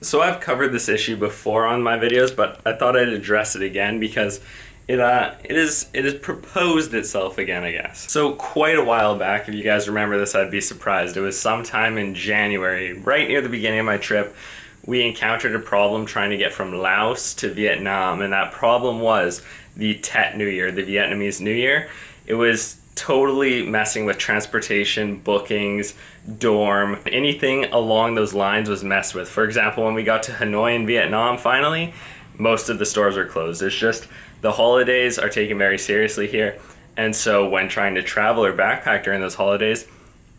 So I've covered this issue before on my videos, but I thought I'd address it again because it has proposed itself again, I guess. So quite a while back, if you guys remember this, I'd be surprised. It was sometime in January, right near the beginning of my trip, we encountered a problem trying to get from Laos to Vietnam, and that problem was the Tet New Year, the Vietnamese New Year. It was totally messing with transportation, bookings, dorm, anything along those lines was messed with. For example, when we got to Hanoi in Vietnam finally, most of the stores were closed. It's just the holidays are taken very seriously here, and so when trying to travel or backpack during those holidays,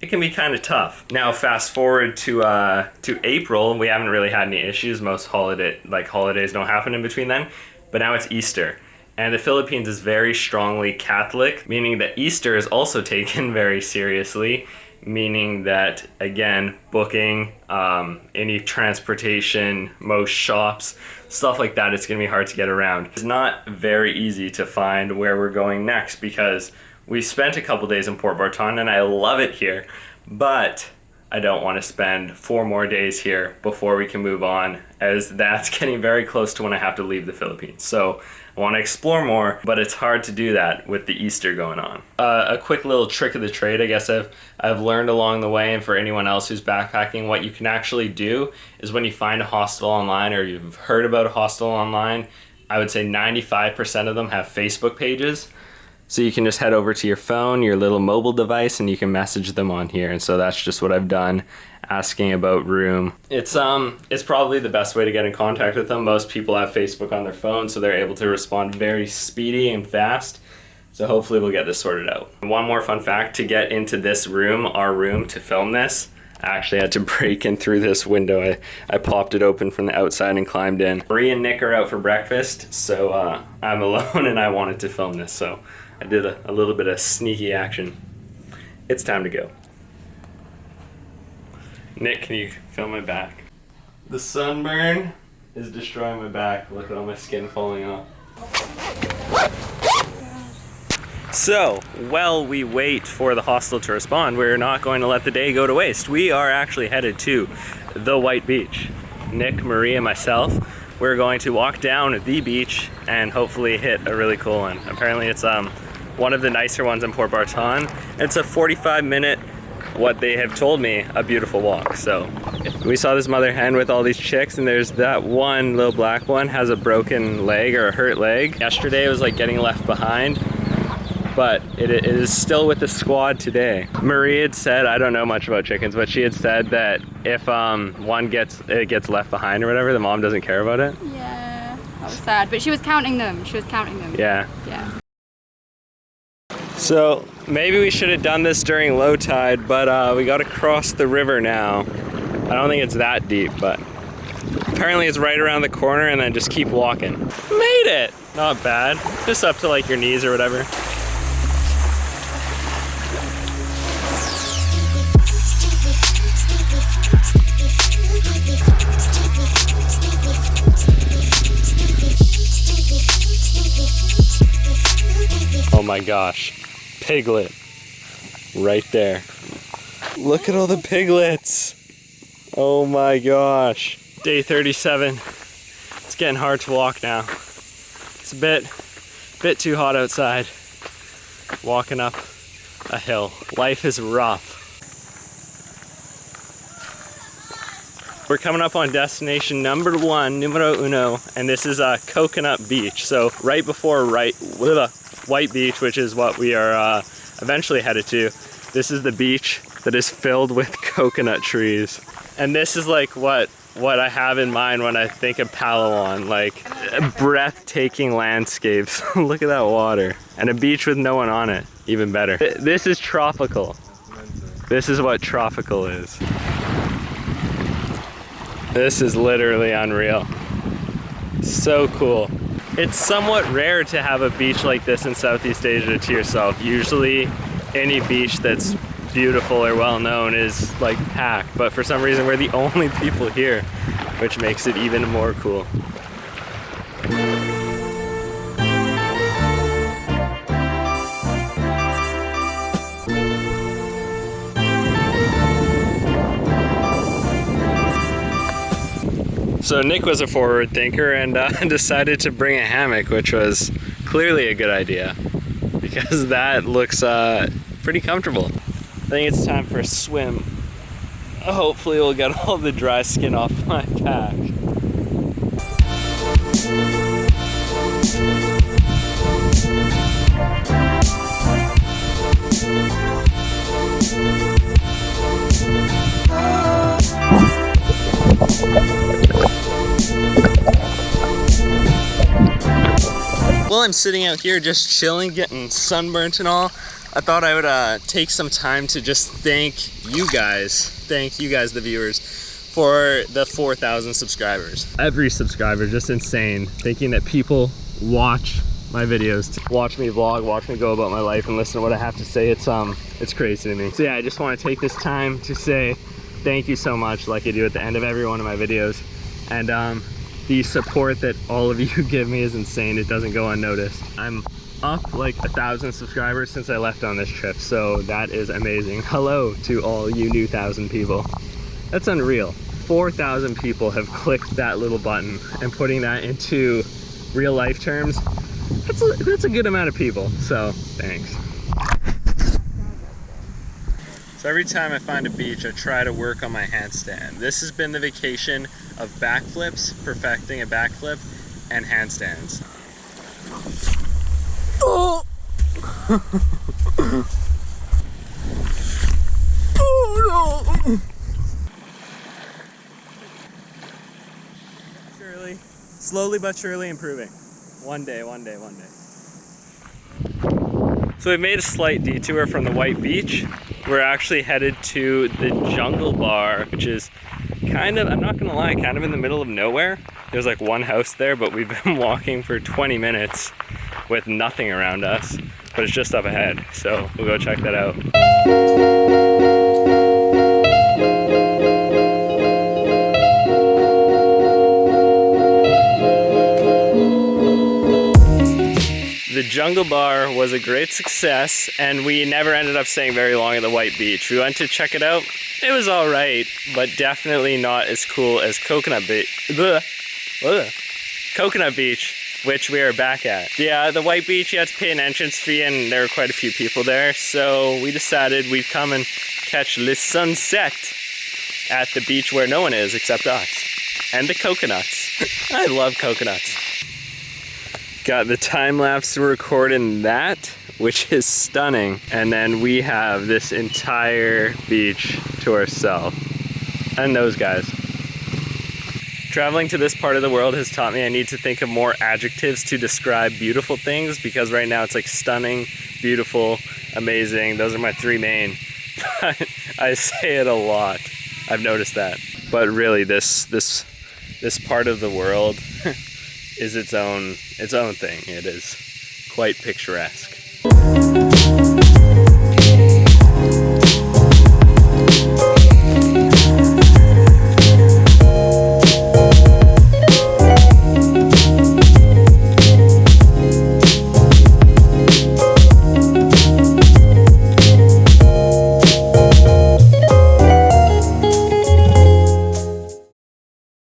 it can be kind of tough. Now fast forward to April, we haven't really had any issues. Most holidays don't happen in between then, but now it's Easter. And the Philippines is very strongly Catholic, meaning that Easter is also taken very seriously, meaning that, again, booking, any transportation, most shops, stuff like that, it's gonna be hard to get around. It's not very easy to find where we're going next because we spent a couple days in Port Barton and I love it here, but I don't want to spend 4 more days here before we can move on, as that's getting very close to when I have to leave the Philippines. So I want to explore more, but it's hard to do that with the Easter going on. A quick little trick of the trade, I guess I've learned along the way, and for anyone else who's backpacking, what you can actually do is when you find a hostel online or you've heard about a hostel online, I would say 95% of them have Facebook pages. So you can just head over to your phone, your little mobile device, and you can message them on here. And so that's just what I've done, asking about room. It's probably the best way to get in contact with them. Most people have Facebook on their phone, so they're able to respond very speedy and fast. So hopefully we'll get this sorted out. One more fun fact, to get into this room, our room, to film this, I actually had to break in through this window. I popped it open from the outside and climbed in. Marie and Nick are out for breakfast, so I'm alone and I wanted to film this, so I did a little bit of sneaky action. It's time to go. Nick, can you film my back? The sunburn is destroying my back. Look at all my skin falling off. So, while we wait for the hostel to respond, we're not going to let the day go to waste. We are actually headed to the White Beach. Nick, Marie, and myself, we're going to walk down the beach and hopefully hit a really cool one. Apparently it's one of the nicer ones in Port Barton. It's a 45-minute, what they have told me, a beautiful walk. So we saw this mother hen with all these chicks, and there's that one little black one has a broken leg or a hurt leg. Yesterday it was like getting left behind, but it is still with the squad today. Marie had said, I don't know much about chickens, but she had said that if one gets left behind or whatever, the mom doesn't care about it. Yeah, that was sad, but she was counting them. Yeah. Yeah. So maybe we should have done this during low tide, but we got to cross the river now. I don't think it's that deep, but apparently it's right around the corner, and then just keep walking. Made it! Not bad. Just up to like your knees or whatever. Oh my gosh. Piglet. Right there. Look at all the piglets. Oh my gosh. Day 37. It's getting hard to walk now. It's a bit too hot outside. Walking up a hill. Life is rough. We're coming up on destination number 1, numero uno, and this is Coconut Beach. So right before White Beach, which is what we are eventually headed to. This is the beach that is filled with coconut trees. And this is like what I have in mind when I think of Palawan, like breathtaking landscapes. Look at that water. And a beach with no one on it, even better. This is tropical. This is what tropical is. This is literally unreal. So cool. It's somewhat rare to have a beach like this in Southeast Asia to yourself. Usually any beach that's beautiful or well known is like packed, but for some reason we're the only people here, which makes it even more cool. So Nick was a forward thinker and decided to bring a hammock, which was clearly a good idea because that looks pretty comfortable. I think it's time for a swim. Hopefully we'll get all the dry skin off my pack. While I'm sitting out here just chilling, getting sunburnt and all, I thought I would take some time to just thank you guys, the viewers, for the 4,000 subscribers. Every subscriber, just insane, thinking that people watch my videos, watch me vlog, watch me go about my life and listen to what I have to say. It's crazy to me. So yeah, I just want to take this time to say thank you so much, like I do at the end of every one of my videos. And the support that all of you give me is insane. It doesn't go unnoticed. I'm up like 1,000 subscribers since I left on this trip, so that is amazing. Hello to all you new 1,000 people. That's unreal. 4,000 people have clicked that little button, and putting that into real life terms, that's a good amount of people, so thanks. So every time I find a beach, I try to work on my handstand. This has been the vacation of backflips, perfecting a backflip, and handstands. Oh! Oh no! Surely, slowly but surely improving. One day, one day, one day. So we've made a slight detour from the White Beach. We're actually headed to the Jungle Bar, which is kind of, I'm not gonna lie, kind of in the middle of nowhere. There's like one house there, but we've been walking for 20 minutes with nothing around us, but it's just up ahead. So we'll go check that out. The Jungle Bar was a great success, and we never ended up staying very long at the White Beach. We went to check it out. It was all right, but definitely not as cool as Coconut Beach, which we are back at. Yeah, the White Beach, you had to pay an entrance fee, and there were quite a few people there, so we decided we'd come and catch the sunset at the beach where no one is except us. And the coconuts. I love coconuts. Got the time lapse to record in that, which is stunning. And then we have this entire beach to ourselves. And those guys. Traveling to this part of the world has taught me I need to think of more adjectives to describe beautiful things, because right now it's like stunning, beautiful, amazing. Those are my three main. I say it a lot. I've noticed that. But really, this part of the world is its own thing. It is quite picturesque.